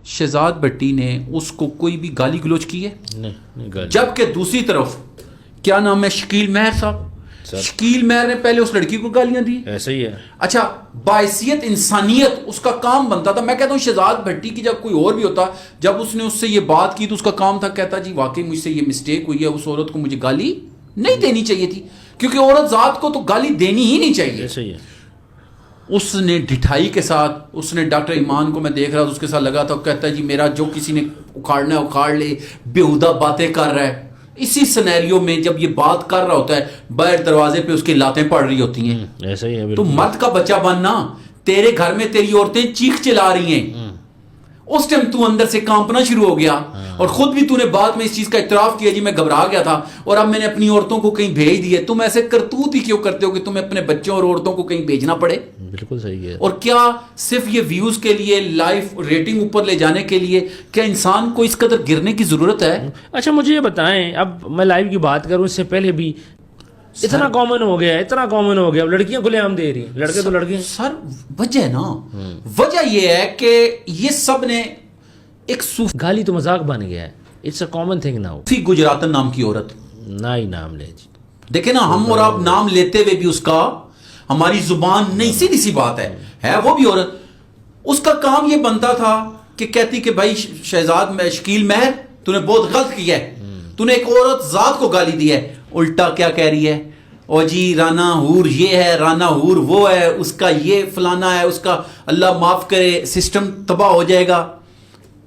شہزاد بھٹی نے اس کو کوئی بھی گالی گلوچ کی ہے؟ نہیں. جبکہ دوسری طرف کیا نام ہے شکیل مہر صاحب، شکیل مہر نے پہلے اس لڑکی کو گالیاں دی. ایسا ہی ہے. اچھا باحثیت انسانیت اس کا کام بنتا تھا. میں کہتا ہوں شہزاد بھٹی کی جب کوئی اور بھی ہوتا، جب اس نے اس سے یہ بات کی تو اس کا کام تھا کہتا جی واقعی مجھ سے یہ مسٹیک ہوئی ہے، اس عورت کو مجھے گالی نہیں دینی چاہیے تھی، کیونکہ عورت ذات کو تو گالی دینی ہی نہیں چاہیے. ایسا ہی ہے. اس نے ڈھٹائی کے ساتھ، اس نے ڈاکٹر ایمان کو میں دیکھ رہا تھا اس کے ساتھ لگا تھا، کہتا ہے جی میرا جو کسی نے اکھاڑنا ہے اکھاڑ لے، بیہودہ باتیں کر رہا ہے. اسی سینیریو میں جب یہ بات کر رہا ہوتا ہے باہر دروازے پہ اس کی لاتیں پڑ رہی ہوتی ہیں. ایسا ہی ہے. تو مرد کا بچہ بننا، تیرے گھر میں تیری عورتیں چیخ چلا رہی ہیں، اس ٹائم تو اندر سے کانپنا شروع ہو گیا، اور خود بھی تو نے بعد میں اس چیز کا اعتراف کیا جی میں گھبرا گیا تھا اور اب میں نے اپنی عورتوں کو کہیں بھیج دیے. تم ایسے کرتوت ہی کیوں کرتے ہو کہ تمہیں اپنے بچوں اور عورتوں کو کہیں بھیجنا پڑے؟ بالکل صحیح ہے. اور کیا صرف یہ ویوز کے لیے، لائف ریٹنگ اوپر لے جانے کے لیے کیا انسان کو اس قدر گرنے کی ضرورت ہے؟ اچھا مجھے یہ بتائیں، اب میں لائیو کی بات کروں، اس سے پہلے بھی اتنا کامن ہو گیا، اتنا کامن ہو گیا، لڑکیاں کھلے عام دے رہی ہیں، لڑکے تو لڑکے. سر وجہ نا، وجہ یہ ہے کہ یہ سب نے ایک صوفی گالی تو مذاق بن گیا ہے. It's a common thing now. گجراتن نام کی عورت، نہ ہی نام لے جی. دیکھیں نا ہم اور آپ نام لیتے ہوئے بھی اس کا ہماری زبان نہیں، سیدھی سی بات ہے وہ بھی عورت. اس کا کام یہ بنتا تھا کہ کہتی کہ بھائی شہزاد شکیل مہر تو نے بہت غلط کیا ہے، تو نے ایک عورت ذات کو گالی دی ہے. الٹا کیا کہہ رہی ہے، او جی رانا ہور یہ ہے، رانا ہور وہ ہے، اس کا یہ فلانا ہے، اس کا اللہ معاف کرے سسٹم تباہ ہو جائے گا.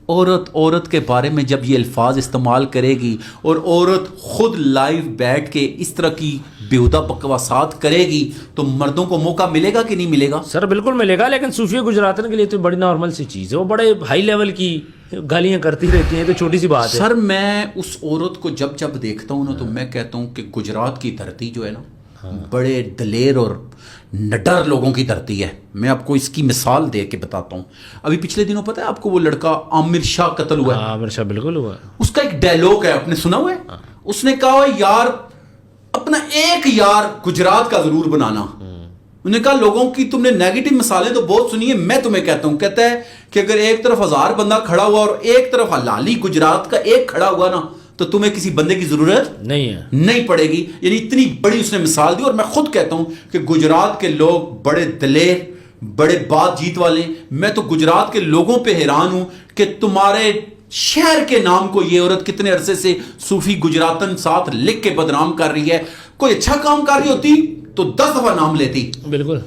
عورت کے بارے میں جب یہ الفاظ استعمال کرے گی اور عورت خود لائیو بیٹھ کے اس طرح کی بیہودہ بکواسات کرے گی تو مردوں کو موقع ملے گا کہ نہیں ملے گا؟ سر بالکل ملے گا، لیکن صوفیہ گجراتن کے لیے تو بڑی نارمل سی چیز ہے، وہ بڑے ہائی لیول کی گالیاں کرتی رہتی ہیں، تو چھوٹی سی بات ہے. سر میں اس عورت کو جب دیکھتا ہوں نا تو میں کہتا ہوں کہ گجرات کی دھرتی جو ہے نا بڑے دلیر اور نڈر لوگوں کی دھرتی ہے. میں آپ کو اس کی مثال دے کے بتاتا ہوں. ابھی پچھلے دنوں پتہ ہے آپ کو وہ لڑکا عامر شاہ قتل ہوا ہے؟ عامر شاہ بالکل ہوا. اس کا ایک ڈائلاگ ہے، آپ نے سنا ہوا ہے؟ اس نے کہا یار اپنا ایک یار گجرات کا ضرور بنانا. انہوں نے کہا لوگوں کی تم نے نیگیٹو مثالیں تو بہت سنی ہیں، میں تمہیں کہتا ہوں، کہتا ہے کہ اگر ایک طرف 1000 بندہ کھڑا ہوا اور ایک طرف حلالی گجرات کا ایک کھڑا ہوا نا تو تمہیں کسی بندے کی ضرورت نہیں پڑے گی. یعنی اتنی بڑی اس نے مثال دی. اور میں خود کہتا ہوں کہ گجرات کے لوگ بڑے دلیر، بڑے بات جیت والے. میں تو گجرات کے لوگوں پہ حیران ہوں کہ تمہارے شہر کے نام کو یہ عورت کتنے عرصے سے صوفی گجراتن ساتھ لکھ کے بدنام کر رہی ہے. کوئی اچھا کام کر رہی ہوتی تو 10 دفعہ نام لیتی. بالکل.